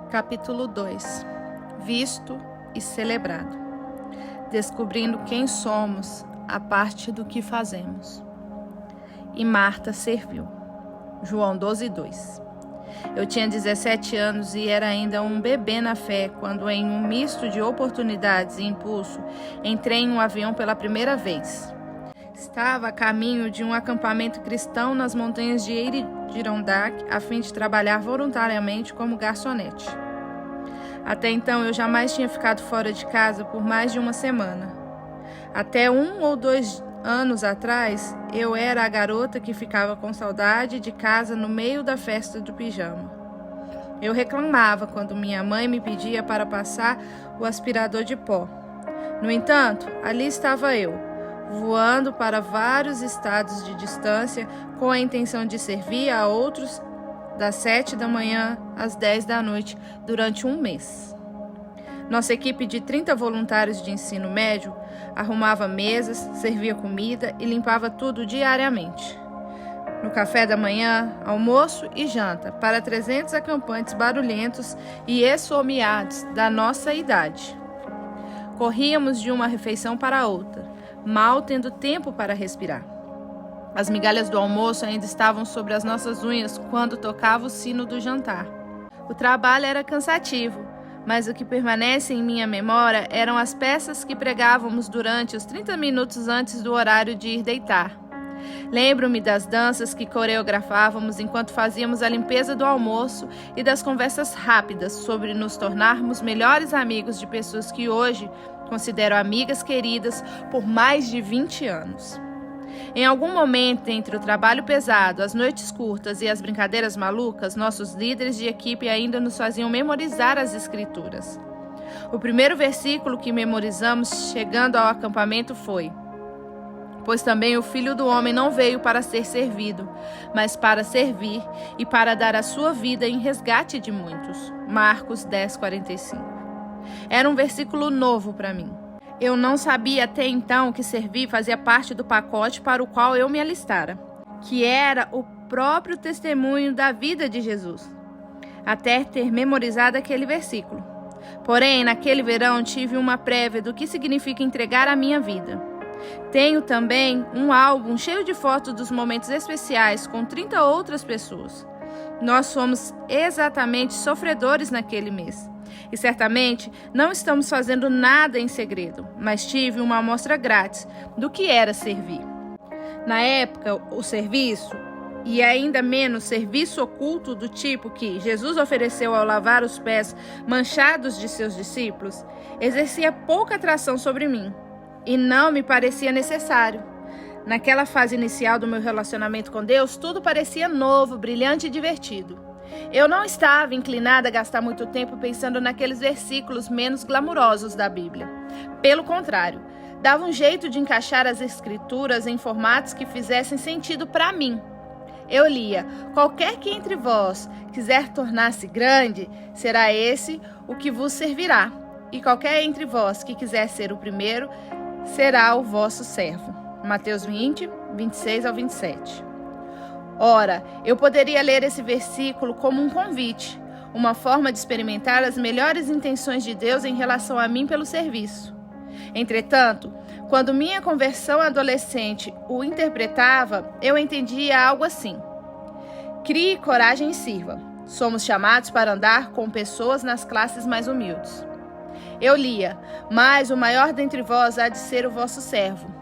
Capítulo 2. Visto e celebrado. Descobrindo quem somos a parte do que fazemos. E Marta serviu. João 12:2. Eu tinha 17 anos e era ainda um bebê na fé quando, em um misto de oportunidades e impulso, entrei em um avião pela primeira vez. Estava a caminho de um acampamento cristão nas montanhas de Adirondack a fim de trabalhar voluntariamente como garçonete. Até então eu jamais tinha ficado fora de casa por mais de uma semana. Até 1 ou 2 anos atrás, eu era a garota que ficava com saudade de casa no meio da festa do pijama. Eu reclamava quando minha mãe me pedia para passar o aspirador de pó. No entanto, ali estava eu, voando para vários estados de distância com a intenção de servir a outros das 7 da manhã às 10 da noite durante um mês. Nossa equipe de 30 voluntários de ensino médio arrumava mesas, servia comida e limpava tudo diariamente. No café da manhã, almoço e janta para 300 acampantes barulhentos e esfomeados da nossa idade. Corríamos de uma refeição para outra, mal tendo tempo para respirar. As migalhas do almoço ainda estavam sobre as nossas unhas quando tocava o sino do jantar. O trabalho era cansativo, mas o que permanece em minha memória eram as peças que pregávamos durante os 30 minutos antes do horário de ir deitar. Lembro-me das danças que coreografávamos enquanto fazíamos a limpeza do almoço e das conversas rápidas sobre nos tornarmos melhores amigos de pessoas que hoje considero amigas queridas por mais de 20 anos. Em algum momento entre o trabalho pesado, as noites curtas e as brincadeiras malucas, nossos líderes de equipe ainda nos faziam memorizar as escrituras. O primeiro versículo que memorizamos chegando ao acampamento foi: pois também o Filho do Homem não veio para ser servido, mas para servir e para dar a sua vida em resgate de muitos. Marcos 10:45. Era um versículo novo para mim. Eu não sabia até então que servir fazia parte do pacote para o qual eu me alistara, que era o próprio testemunho da vida de Jesus, até ter memorizado aquele versículo. Porém, naquele verão tive uma prévia do que significa entregar a minha vida. Tenho também um álbum cheio de fotos dos momentos especiais com 30 outras pessoas. Nós fomos exatamente sofredores naquele mês. E certamente não estamos fazendo nada em segredo, mas tive uma amostra grátis do que era servir. Na época, o serviço, e ainda menos serviço oculto do tipo que Jesus ofereceu ao lavar os pés manchados de seus discípulos, exercia pouca atração sobre mim e não me parecia necessário. Naquela fase inicial do meu relacionamento com Deus, tudo parecia novo, brilhante e divertido. Eu não estava inclinada a gastar muito tempo pensando naqueles versículos menos glamurosos da Bíblia. Pelo contrário, dava um jeito de encaixar as escrituras em formatos que fizessem sentido para mim. Eu lia: qualquer que entre vós quiser tornar-se grande, será esse o que vos servirá. E qualquer entre vós que quiser ser o primeiro, será o vosso servo. Mateus 20, 26 ao 27. Ora, eu poderia ler esse versículo como um convite, uma forma de experimentar as melhores intenções de Deus em relação a mim pelo serviço. Entretanto, quando minha conversão adolescente o interpretava, eu entendia algo assim: crie coragem e sirva. Somos chamados para andar com pessoas nas classes mais humildes. Eu lia: mas o maior dentre vós há de ser o vosso servo.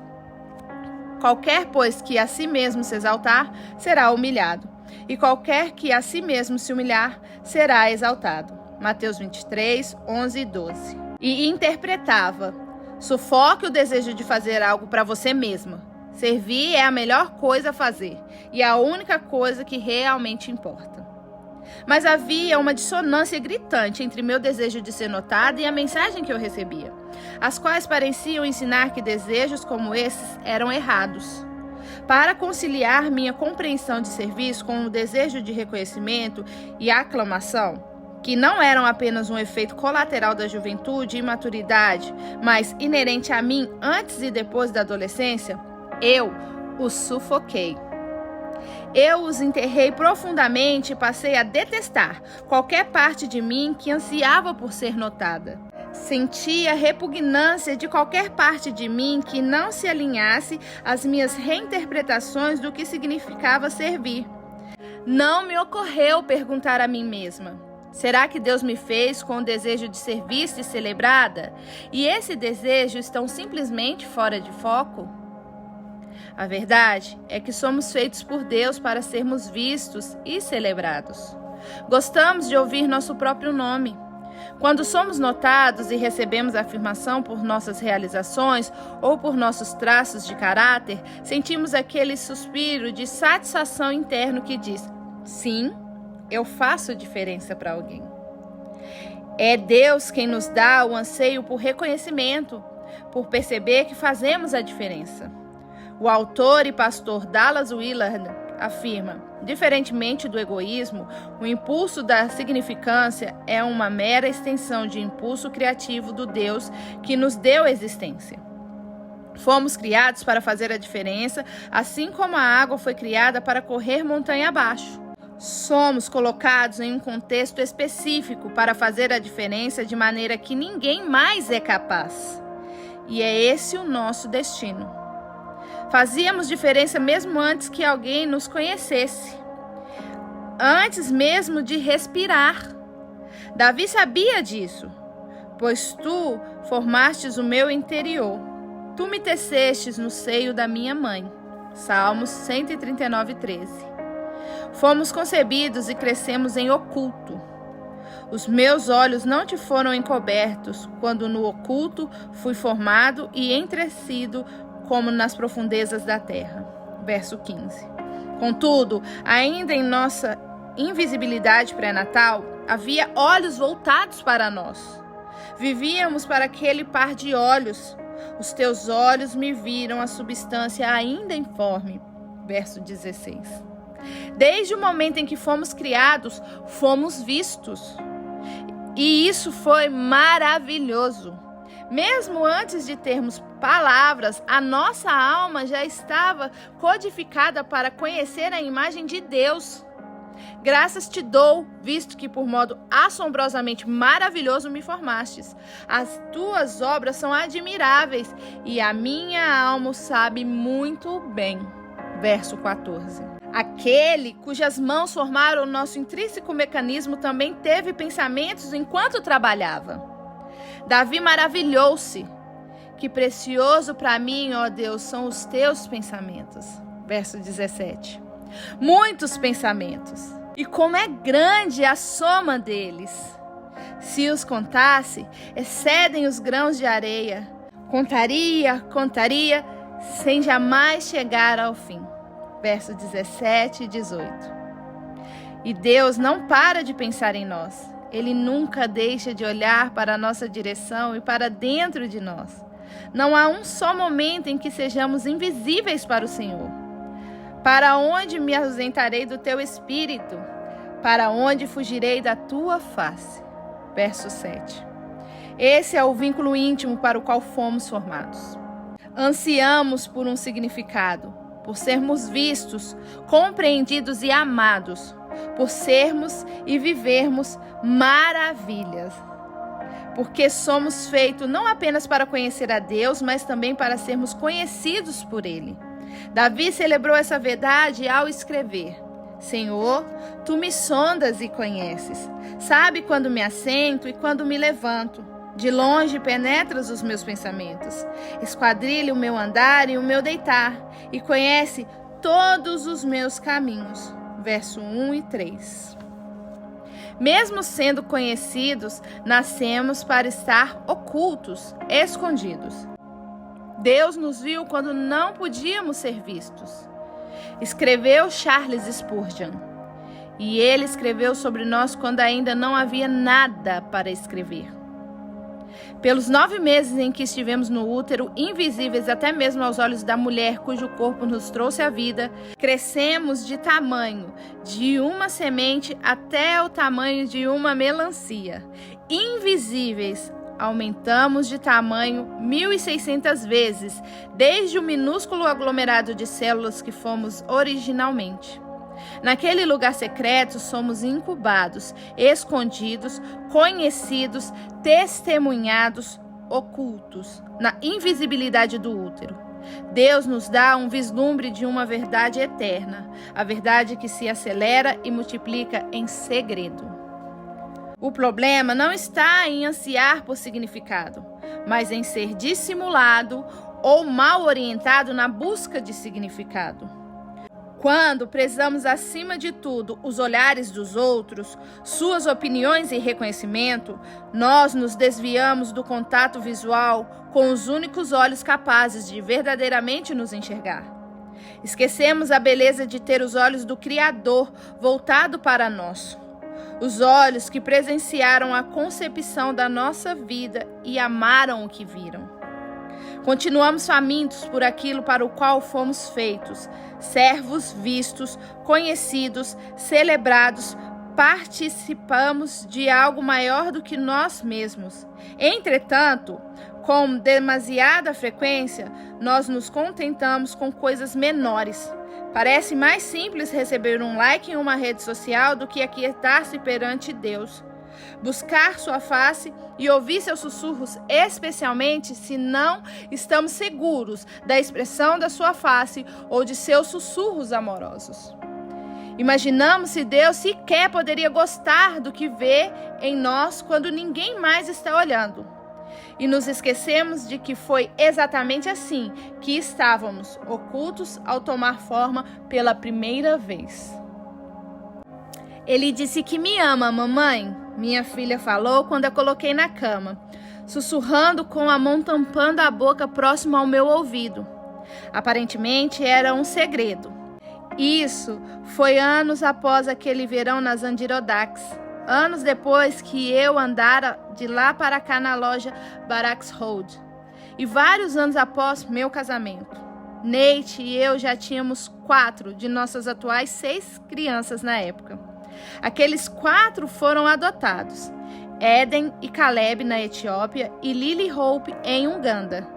Qualquer, pois, que a si mesmo se exaltar, será humilhado. E qualquer que a si mesmo se humilhar, será exaltado. Mateus 23, 11 e 12. E interpretava: sufoque o desejo de fazer algo para você mesma. Servir é a melhor coisa a fazer e a única coisa que realmente importa. Mas havia uma dissonância gritante entre meu desejo de ser notada e a mensagem que eu recebia, as quais pareciam ensinar que desejos como esses eram errados. Para conciliar minha compreensão de serviço com o desejo de reconhecimento e aclamação, que não eram apenas um efeito colateral da juventude e imaturidade, mas inerente a mim antes e depois da adolescência, eu os sufoquei. Eu os enterrei profundamente e passei a detestar qualquer parte de mim que ansiava por ser notada. Sentia repugnância de qualquer parte de mim que não se alinhasse às minhas reinterpretações do que significava servir. Não me ocorreu perguntar a mim mesma: será que Deus me fez com o desejo de ser vista e celebrada? E esse desejo estão simplesmente fora de foco? A verdade é que somos feitos por Deus para sermos vistos e celebrados. Gostamos de ouvir nosso próprio nome. Quando somos notados e recebemos afirmação por nossas realizações ou por nossos traços de caráter, sentimos aquele suspiro de satisfação interno que diz: sim, eu faço diferença para alguém. É Deus quem nos dá o anseio por reconhecimento, por perceber que fazemos a diferença. O autor e pastor Dallas Willard afirma: diferentemente do egoísmo, o impulso da significância é uma mera extensão de impulso criativo do Deus que nos deu existência. Fomos criados para fazer a diferença, assim como a água foi criada para correr montanha abaixo. Somos colocados em um contexto específico para fazer a diferença de maneira que ninguém mais é capaz. E é esse o nosso destino. Fazíamos diferença mesmo antes que alguém nos conhecesse. Antes mesmo de respirar. Davi sabia disso. Pois tu formastes o meu interior. Tu me tecestes no seio da minha mãe. Salmos 139:13. Fomos concebidos e crescemos em oculto. Os meus olhos não te foram encobertos, quando no oculto fui formado e entretecido como nas profundezas da terra. Verso 15. Contudo, ainda em nossa invisibilidade pré-natal, havia olhos voltados para nós. Vivíamos para aquele par de olhos. Os teus olhos me viram a substância ainda informe. Verso 16. Desde o momento em que fomos criados, fomos vistos. E isso foi maravilhoso. Mesmo antes de termos palavras, a nossa alma já estava codificada para conhecer a imagem de Deus. Graças te dou, visto que por modo assombrosamente maravilhoso me formastes. As tuas obras são admiráveis e a minha alma o sabe muito bem. Verso 14. Aquele cujas mãos formaram o nosso intrínseco mecanismo também teve pensamentos enquanto trabalhava. Davi maravilhou-se. Que precioso para mim, ó Deus, são os teus pensamentos. Verso 17. Muitos pensamentos. E como é grande a soma deles. Se os contasse, excedem os grãos de areia. Contaria, sem jamais chegar ao fim. Verso 17 e 18. E Deus não para de pensar em nós. Ele nunca deixa de olhar para a nossa direção e para dentro de nós. Não há um só momento em que sejamos invisíveis para o Senhor. Para onde me ausentarei do teu espírito? Para onde fugirei da tua face? Verso 7. Esse é o vínculo íntimo para o qual fomos formados. Ansiamos por um significado, por sermos vistos, compreendidos e amados, por sermos e vivermos maravilhas. Porque somos feitos não apenas para conhecer a Deus, mas também para sermos conhecidos por Ele. Davi celebrou essa verdade ao escrever: Senhor, tu me sondas e conheces. Sabe quando me assento e quando me levanto. De longe penetras os meus pensamentos. Esquadrilha o meu andar e o meu deitar. E conhece todos os meus caminhos. Verso 1 e 3. Mesmo sendo conhecidos, nascemos para estar ocultos, escondidos. Deus nos viu quando não podíamos ser vistos. Escreveu Charles Spurgeon. E ele escreveu sobre nós quando ainda não havia nada para escrever. Pelos 9 meses em que estivemos no útero, invisíveis até mesmo aos olhos da mulher cujo corpo nos trouxe a vida, crescemos de tamanho de uma semente até o tamanho de uma melancia. Invisíveis, aumentamos de tamanho 1.600 vezes, desde o minúsculo aglomerado de células que fomos originalmente. Naquele lugar secreto somos incubados, escondidos, conhecidos, testemunhados, ocultos, na invisibilidade do útero. Deus nos dá um vislumbre de uma verdade eterna, a verdade que se acelera e multiplica em segredo. O problema não está em ansiar por significado, mas em ser dissimulado ou mal orientado na busca de significado. Quando prezamos acima de tudo os olhares dos outros, suas opiniões e reconhecimento, nós nos desviamos do contato visual com os únicos olhos capazes de verdadeiramente nos enxergar. Esquecemos a beleza de ter os olhos do Criador voltado para nós. Os olhos que presenciaram a concepção da nossa vida e amaram o que viram. Continuamos famintos por aquilo para o qual fomos feitos, servos vistos, conhecidos, celebrados, participamos de algo maior do que nós mesmos. Entretanto, com demasiada frequência, nós nos contentamos com coisas menores. Parece mais simples receber um like em uma rede social do que aquietar-se perante Deus. Buscar sua face e ouvir seus sussurros, especialmente se não estamos seguros da expressão da sua face ou de seus sussurros amorosos. Imaginamos se Deus sequer poderia gostar do que vê em nós quando ninguém mais está olhando. E nos esquecemos de que foi exatamente assim que estávamos ocultos ao tomar forma pela primeira vez. Ele disse que me ama, mamãe, minha filha falou quando a coloquei na cama, sussurrando com a mão tampando a boca próximo ao meu ouvido. Aparentemente era um segredo. Isso foi anos após aquele verão nas Adirondack. Anos depois que eu andara de lá para cá na loja Barracks Road. E vários anos após meu casamento. Nate e eu já tínhamos 4 de nossas atuais 6 crianças na época. Aqueles 4 foram adotados. Eden e Caleb na Etiópia e Lily Hope em Uganda.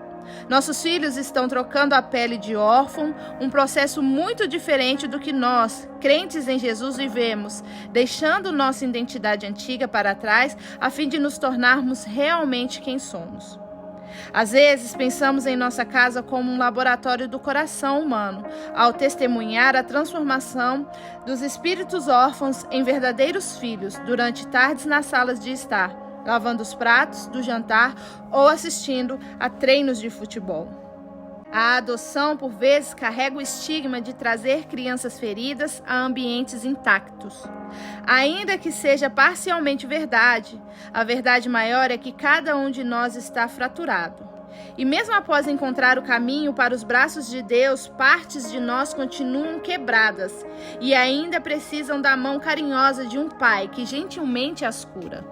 Nossos filhos estão trocando a pele de órfão, um processo muito diferente do que nós, crentes em Jesus, vivemos, deixando nossa identidade antiga para trás a fim de nos tornarmos realmente quem somos. Às vezes, pensamos em nossa casa como um laboratório do coração humano, ao testemunhar a transformação dos espíritos órfãos em verdadeiros filhos durante tardes nas salas de estar, lavando os pratos do jantar ou assistindo a treinos de futebol. A adoção, por vezes, carrega o estigma de trazer crianças feridas a ambientes intactos. Ainda que seja parcialmente verdade, a verdade maior é que cada um de nós está fraturado. E mesmo após encontrar o caminho para os braços de Deus, partes de nós continuam quebradas e ainda precisam da mão carinhosa de um pai que gentilmente as cura.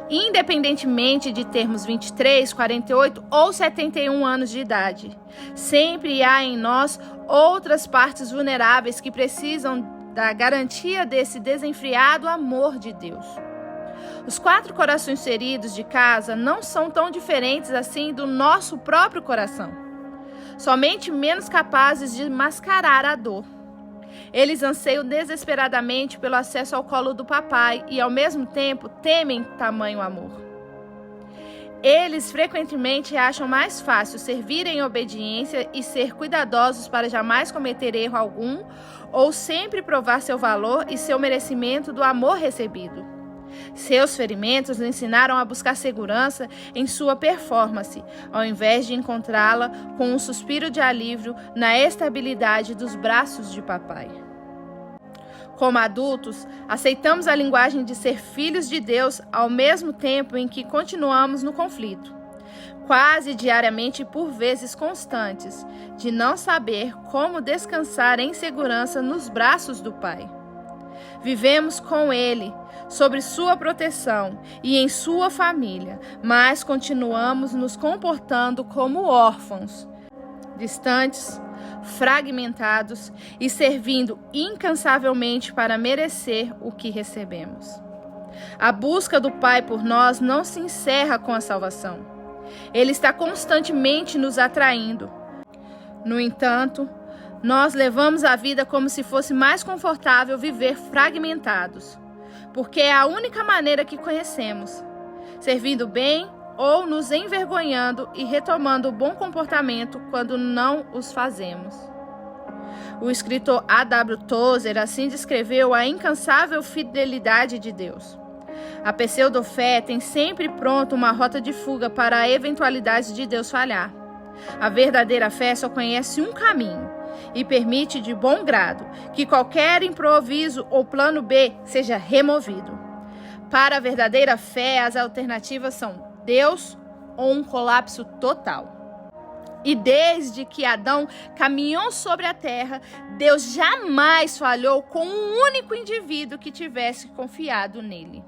Independentemente de termos 23, 48 ou 71 anos de idade, sempre há em nós outras partes vulneráveis que precisam da garantia desse desenfreado amor de Deus. Os 4 corações feridos de casa não são tão diferentes assim do nosso próprio coração, somente menos capazes de mascarar a dor. Eles anseiam desesperadamente pelo acesso ao colo do papai e, ao mesmo tempo, temem tamanho amor. Eles frequentemente acham mais fácil servir em obediência e ser cuidadosos para jamais cometer erro algum ou sempre provar seu valor e seu merecimento do amor recebido. Seus ferimentos lhe ensinaram a buscar segurança em sua performance, ao invés de encontrá-la com um suspiro de alívio na estabilidade dos braços de papai. Como adultos, aceitamos a linguagem de ser filhos de Deus ao mesmo tempo em que continuamos no conflito, quase diariamente e por vezes constantes, de não saber como descansar em segurança nos braços do Pai. Vivemos com Ele, sob sua proteção e em sua família, mas continuamos nos comportando como órfãos, distantes, fragmentados e servindo incansavelmente para merecer o que recebemos. A busca do Pai por nós não se encerra com a salvação. Ele está constantemente nos atraindo. No entanto, Nós levamos a vida como se fosse mais confortável viver fragmentados, porque é a única maneira que conhecemos, servindo bem ou nos envergonhando e retomando o bom comportamento quando não os fazemos. O escritor A.W. Tozer assim descreveu a incansável fidelidade de Deus. A pseudofé tem sempre pronto uma rota de fuga para a eventualidade de Deus falhar. A verdadeira fé só conhece um caminho e permite de bom grado que qualquer improviso ou plano B seja removido. Para a verdadeira fé, as alternativas são Deus ou um colapso total. E desde que Adão caminhou sobre a terra, Deus jamais falhou com um único indivíduo que tivesse confiado nele.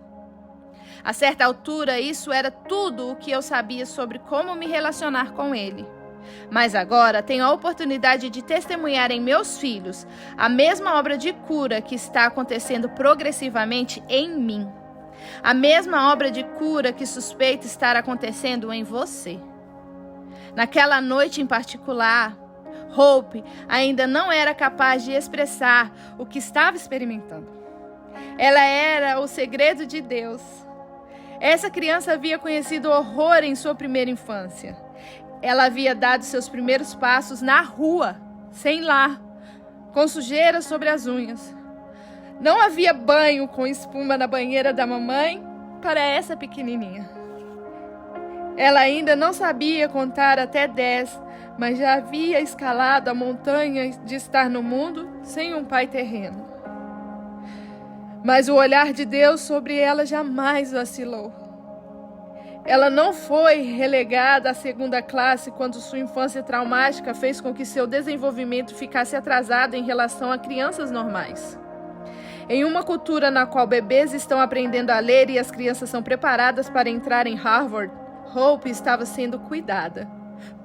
A certa altura, isso era tudo o que eu sabia sobre como me relacionar com ele. Mas agora tenho a oportunidade de testemunhar em meus filhos a mesma obra de cura que está acontecendo progressivamente em mim. A mesma obra de cura que suspeito estar acontecendo em você. Naquela noite em particular, Hope ainda não era capaz de expressar o que estava experimentando. Ela era o segredo de Deus. Essa criança havia conhecido horror em sua primeira infância. Ela havia dado seus primeiros passos na rua, sem lar, com sujeira sobre as unhas. Não havia banho com espuma na banheira da mamãe para essa pequenininha. Ela ainda não sabia contar até 10, mas já havia escalado a montanha de estar no mundo sem um pai terreno. Mas o olhar de Deus sobre ela jamais vacilou. Ela não foi relegada à segunda classe quando sua infância traumática fez com que seu desenvolvimento ficasse atrasado em relação a crianças normais. Em uma cultura na qual bebês estão aprendendo a ler e as crianças são preparadas para entrar em Harvard, Hope estava sendo cuidada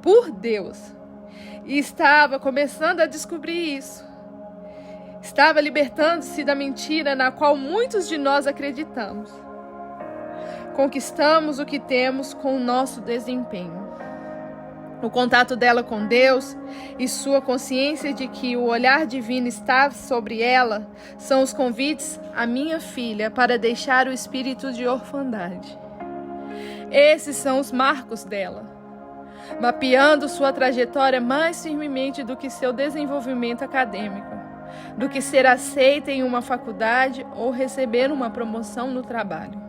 por Deus e estava começando a descobrir isso. Estava libertando-se da mentira na qual muitos de nós acreditamos. Conquistamos o que temos com o nosso desempenho. O contato dela com Deus e sua consciência de que o olhar divino está sobre ela são os convites à minha filha para deixar o espírito de orfandade. Esses são os marcos dela, mapeando sua trajetória mais firmemente do que seu desenvolvimento acadêmico, do que ser aceita em uma faculdade ou receber uma promoção no trabalho.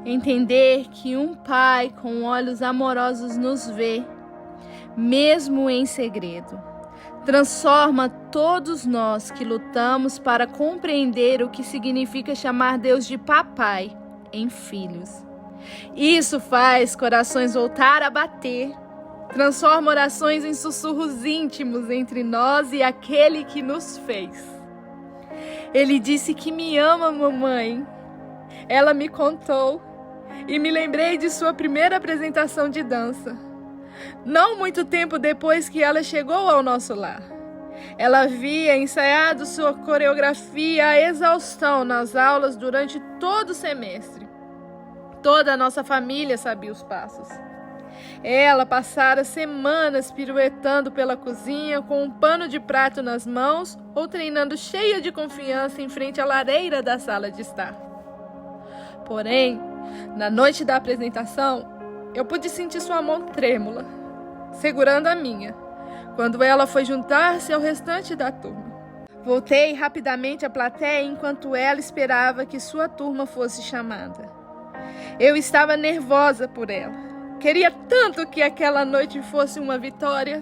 Entender que um pai com olhos amorosos nos vê, mesmo em segredo, transforma todos nós que lutamos para compreender o que significa chamar Deus de papai em filhos. Isso faz corações voltar a bater, transforma orações em sussurros íntimos entre nós e aquele que nos fez. Ele disse que me ama, mamãe. Ela me contou e me lembrei de sua primeira apresentação de dança. Não muito tempo depois que ela chegou ao nosso lar. Ela havia ensaiado sua coreografia à exaustão nas aulas durante todo o semestre. Toda a nossa família sabia os passos. Ela passara semanas piruetando pela cozinha com um pano de prato nas mãos ou treinando cheia de confiança em frente à lareira da sala de estar. Porém, na noite da apresentação, eu pude sentir sua mão trêmula, segurando a minha, quando ela foi juntar-se ao restante da turma. Voltei rapidamente à plateia enquanto ela esperava que sua turma fosse chamada. Eu estava nervosa por ela. Queria tanto que aquela noite fosse uma vitória.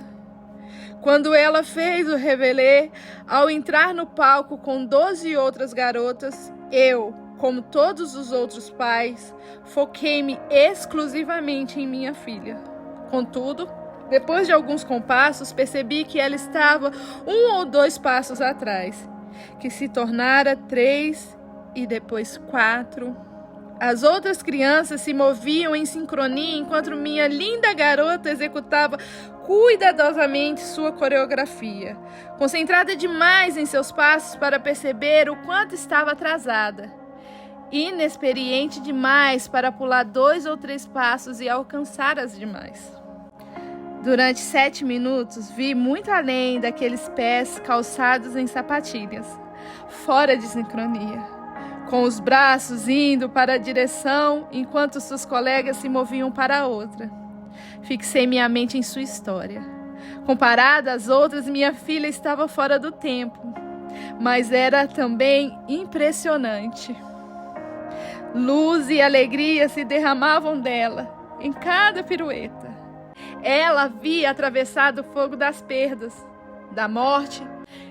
Quando ela fez o revelé, ao entrar no palco com 12 outras garotas, eu, como todos os outros pais, foquei-me exclusivamente em minha filha. Contudo, depois de alguns compassos, percebi que ela estava 1 ou 2 passos atrás, que se tornara 3 e depois 4. As outras crianças se moviam em sincronia enquanto minha linda garota executava cuidadosamente sua coreografia, concentrada demais em seus passos para perceber o quanto estava atrasada, inexperiente demais para pular 2 ou 3 passos e alcançar as demais. Durante 7 minutos, vi muito além daqueles pés calçados em sapatilhas, fora de sincronia, com os braços indo para a direção enquanto seus colegas se moviam para a outra. Fixei minha mente em sua história. Comparada às outras, minha filha estava fora do tempo, mas era também impressionante. Luz e alegria se derramavam dela em cada pirueta. Ela havia atravessado o fogo das perdas, da morte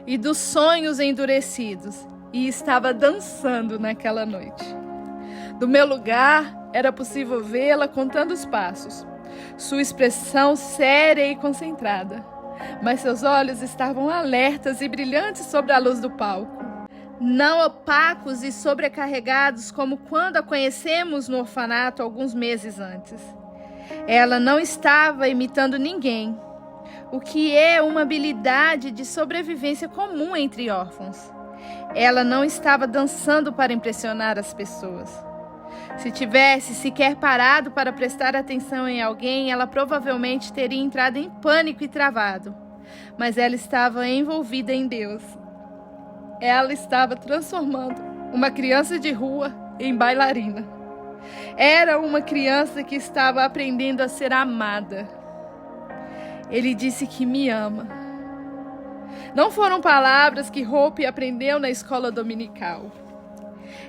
e dos sonhos endurecidos e estava dançando naquela noite. Do meu lugar, era possível vê-la contando os passos, sua expressão séria e concentrada, mas seus olhos estavam alertas e brilhantes sobre a luz do palco, não opacos e sobrecarregados como quando a conhecemos no orfanato alguns meses antes. Ela não estava imitando ninguém, o que é uma habilidade de sobrevivência comum entre órfãos. Ela não estava dançando para impressionar as pessoas. Se tivesse sequer parado para prestar atenção em alguém, ela provavelmente teria entrado em pânico e travado. Mas ela estava envolvida em Deus. Ela estava transformando uma criança de rua em bailarina. Era uma criança que estava aprendendo a ser amada. Ele disse que me ama. Não foram palavras que Hope aprendeu na escola dominical.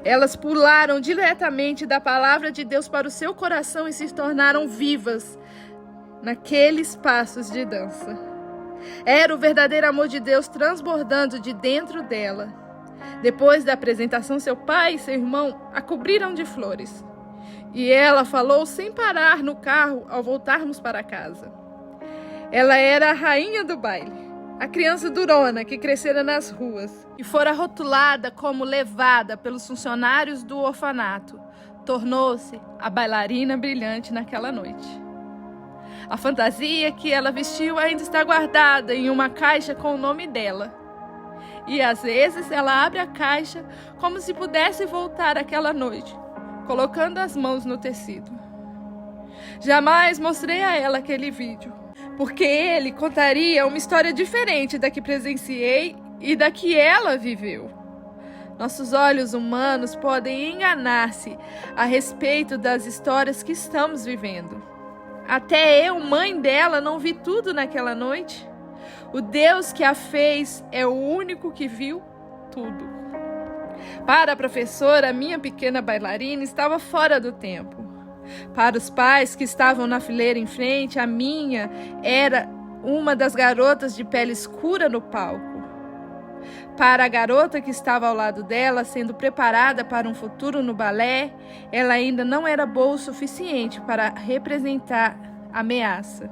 Elas pularam diretamente da palavra de Deus para o seu coração e se tornaram vivas naqueles passos de dança. Era o verdadeiro amor de Deus transbordando de dentro dela. Depois da apresentação, seu pai e seu irmão a cobriram de flores. E ela falou sem parar no carro ao voltarmos para casa. Ela era a rainha do baile, a criança durona que crescera nas ruas e fora rotulada como levada pelos funcionários do orfanato. Tornou-se a bailarina brilhante naquela noite. A fantasia que ela vestiu ainda está guardada em uma caixa com o nome dela. E às vezes ela abre a caixa como se pudesse voltar àquela noite, colocando as mãos no tecido. Jamais mostrei a ela aquele vídeo, porque ele contaria uma história diferente da que presenciei e da que ela viveu. Nossos olhos humanos podem enganar-se a respeito das histórias que estamos vivendo. Até eu, mãe dela, não vi tudo naquela noite. O Deus que a fez é o único que viu tudo. Para a professora, minha pequena bailarina estava fora do tempo. Para os pais que estavam na fileira em frente, a minha era uma das garotas de pele escura no palco. Para a garota que estava ao lado dela, sendo preparada para um futuro no balé, ela ainda não era boa o suficiente para representar a ameaça.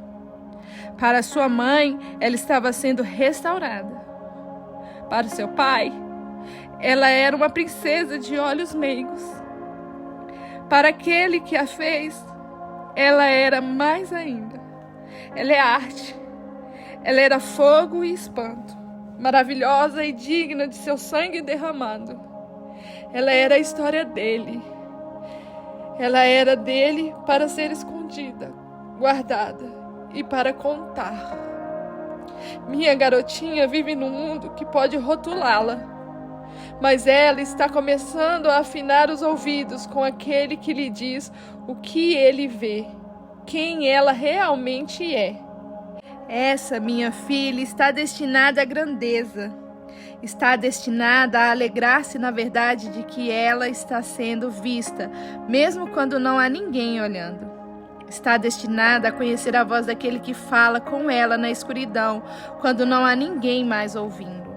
Para sua mãe, ela estava sendo restaurada. Para o seu pai, ela era uma princesa de olhos meigos. Para aquele que a fez, ela era mais ainda. Ela é arte. Ela era fogo e espanto, maravilhosa e digna de seu sangue derramado. Ela era a história dele. Ela era dele para ser escondida, guardada e para contar. Minha garotinha vive num mundo que pode rotulá-la, mas ela está começando a afinar os ouvidos com aquele que lhe diz o que ele vê, quem ela realmente é. Essa minha filha está destinada à grandeza. Está destinada a alegrar-se na verdade de que ela está sendo vista, mesmo quando não há ninguém olhando. Está destinada a conhecer a voz daquele que fala com ela na escuridão, quando não há ninguém mais ouvindo.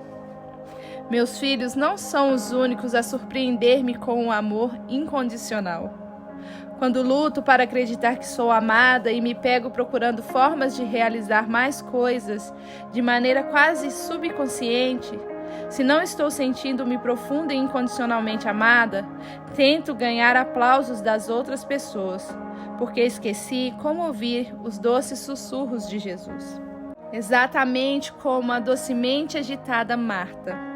Meus filhos não são os únicos a surpreender-me com um amor incondicional. Quando luto para acreditar que sou amada e me pego procurando formas de realizar mais coisas de maneira quase subconsciente, se não estou sentindo-me profunda e incondicionalmente amada, tento ganhar aplausos das outras pessoas, porque esqueci como ouvir os doces sussurros de Jesus. Exatamente como a docemente agitada Marta.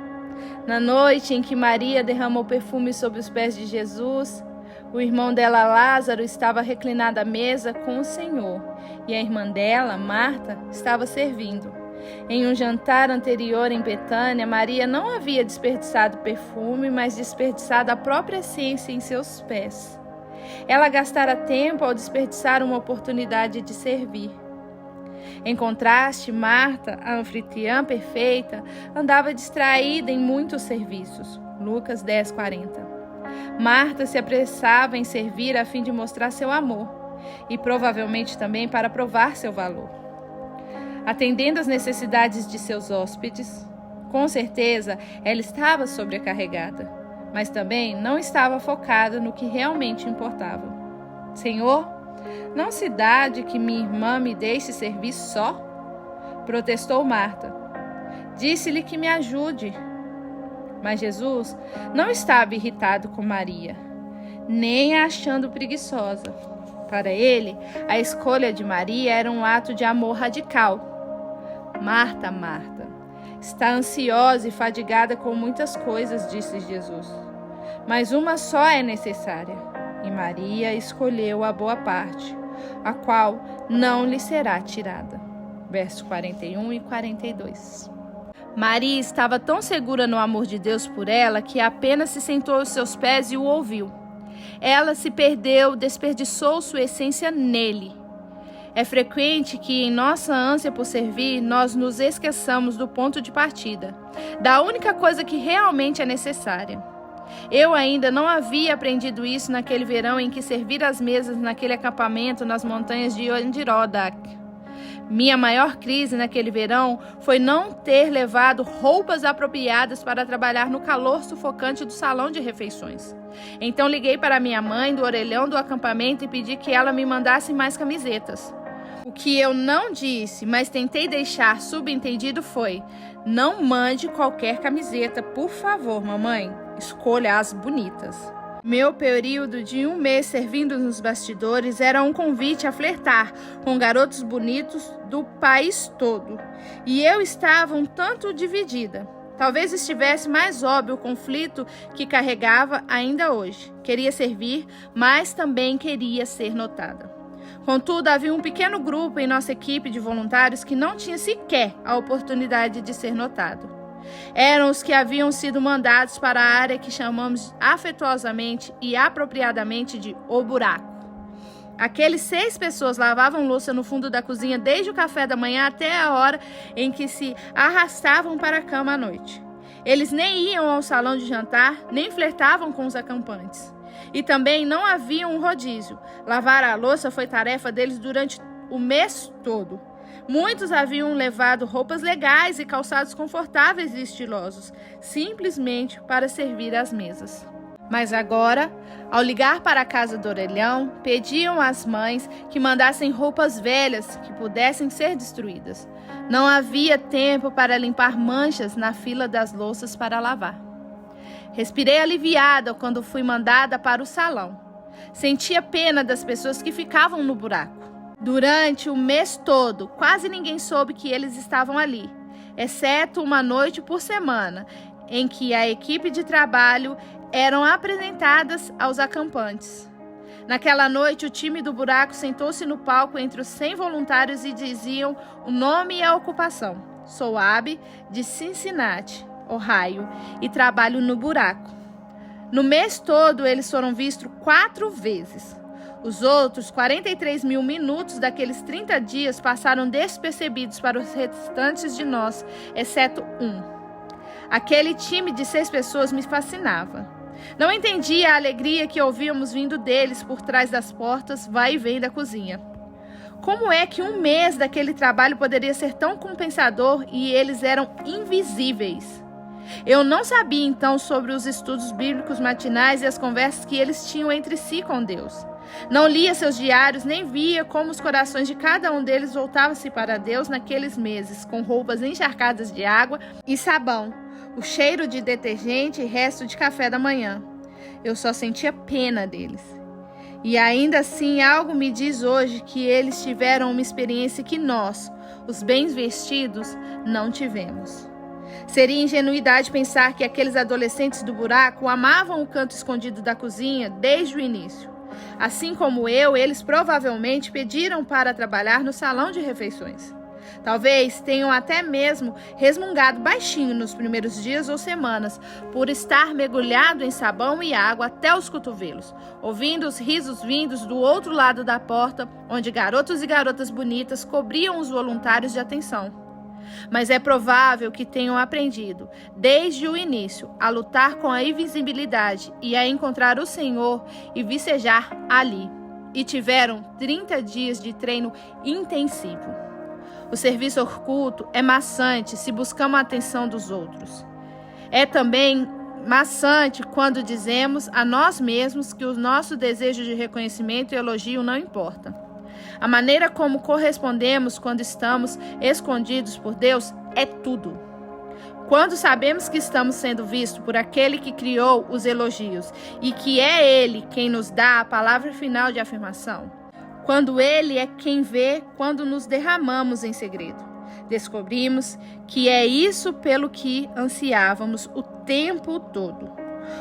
Na noite em que Maria derramou perfume sobre os pés de Jesus, o irmão dela, Lázaro, estava reclinado à mesa com o Senhor, e a irmã dela, Marta, estava servindo. Em um jantar anterior em Betânia, Maria não havia desperdiçado perfume, mas desperdiçado a própria essência em seus pés. Ela gastara tempo ao desperdiçar uma oportunidade de servir. Em contraste, Marta, a anfitriã perfeita, andava distraída em muitos serviços. Lucas 10:40. Marta se apressava em servir a fim de mostrar seu amor e provavelmente também para provar seu valor. Atendendo às necessidades de seus hóspedes, com certeza ela estava sobrecarregada, mas também não estava focada no que realmente importava. Senhor, não se dá de que minha irmã me deixe servir só? Protestou Marta. Disse-lhe que me ajude. Mas Jesus não estava irritado com Maria, nem a achando preguiçosa. Para ele, a escolha de Maria era um ato de amor radical. Marta, Marta, está ansiosa e fadigada com muitas coisas, disse Jesus. Mas uma só é necessária, e Maria escolheu a boa parte, a qual não lhe será tirada. Versos 41 e 42. Maria estava tão segura no amor de Deus por ela que apenas se sentou aos seus pés e o ouviu. Ela se perdeu, desperdiçou sua essência nele. É frequente que, em nossa ânsia por servir, nós nos esqueçamos do ponto de partida, da única coisa que realmente é necessária. Eu ainda não havia aprendido isso naquele verão em que servi as mesas naquele acampamento nas montanhas de Adirondack. Minha maior crise naquele verão foi não ter levado roupas apropriadas para trabalhar no calor sufocante do salão de refeições. Então liguei para minha mãe do orelhão do acampamento e pedi que ela me mandasse mais camisetas. O que eu não disse, mas tentei deixar subentendido foi: não mande qualquer camiseta, por favor, mamãe. Escolha as bonitas. Meu período de 1 mês servindo nos bastidores era um convite a flertar com garotos bonitos do país todo. E eu estava um tanto dividida. Talvez estivesse mais óbvio o conflito que carregava ainda hoje. Queria servir, mas também queria ser notada. Contudo, havia um pequeno grupo em nossa equipe de voluntários que não tinha sequer a oportunidade de ser notado. Eram os que haviam sido mandados para a área que chamamos afetuosamente e apropriadamente de O Buraco. Aqueles 6 pessoas lavavam louça no fundo da cozinha desde o café da manhã até a hora em que se arrastavam para a cama à noite. Eles nem iam ao salão de jantar, nem flertavam com os acampantes. E também não havia um rodízio. Lavar a louça foi tarefa deles durante o mês todo. Muitos haviam levado roupas legais e calçados confortáveis e estilosos, simplesmente para servir às mesas. Mas agora, ao ligar para a casa do orelhão, pediam às mães que mandassem roupas velhas que pudessem ser destruídas. Não havia tempo para limpar manchas na fila das louças para lavar. Respirei aliviada quando fui mandada para o salão. Sentia pena das pessoas que ficavam no buraco. Durante o mês todo, quase ninguém soube que eles estavam ali, exceto uma noite por semana, em que a equipe de trabalho eram apresentadas aos acampantes. Naquela noite, o time do buraco sentou-se no palco entre os 100 voluntários e diziam o nome e a ocupação. Sou Abby, de Cincinnati, Ohio, e trabalho no buraco. No mês todo, eles foram vistos 4 vezes. Os outros 43 mil minutos daqueles 30 dias passaram despercebidos para os restantes de nós, exceto um. Aquele time de 6 pessoas me fascinava. Não entendia a alegria que ouvíamos vindo deles por trás das portas, vai e vem da cozinha. Como é que 1 mês daquele trabalho poderia ser tão compensador e eles eram invisíveis? Eu não sabia então sobre os estudos bíblicos matinais e as conversas que eles tinham entre si com Deus. Não lia seus diários, nem via como os corações de cada um deles voltavam-se para Deus naqueles meses, com roupas encharcadas de água e sabão, o cheiro de detergente e resto de café da manhã. Eu só sentia pena deles. E ainda assim, algo me diz hoje que eles tiveram uma experiência que nós, os bem vestidos, não tivemos. Seria ingenuidade pensar que aqueles adolescentes do buraco amavam o canto escondido da cozinha desde o início. Assim como eu, eles provavelmente pediram para trabalhar no salão de refeições. Talvez tenham até mesmo resmungado baixinho nos primeiros dias ou semanas, por estar mergulhado em sabão e água até os cotovelos, ouvindo os risos vindos do outro lado da porta, onde garotos e garotas bonitas cobriam os voluntários de atenção. Mas é provável que tenham aprendido, desde o início, a lutar com a invisibilidade e a encontrar o Senhor e vicejar ali. E tiveram 30 dias de treino intensivo. O serviço oculto é maçante se buscamos a atenção dos outros. É também maçante quando dizemos a nós mesmos que o nosso desejo de reconhecimento e elogio não importa. A maneira como correspondemos quando estamos escondidos por Deus é tudo. Quando sabemos que estamos sendo vistos por aquele que criou os elogios e que é Ele quem nos dá a palavra final de afirmação. Quando Ele é quem vê quando nos derramamos em segredo. Descobrimos que é isso pelo que ansiávamos o tempo todo.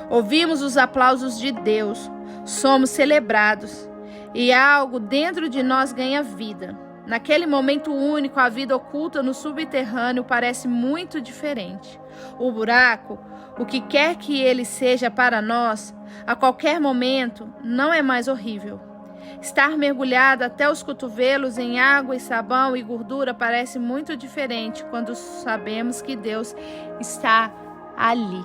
Ouvimos os aplausos de Deus, somos celebrados e algo dentro de nós ganha vida. Naquele momento único, a vida oculta no subterrâneo parece muito diferente. O buraco, o que quer que ele seja para nós, a qualquer momento, não é mais horrível. Estar mergulhado até os cotovelos em água e sabão e gordura parece muito diferente quando sabemos que Deus está ali.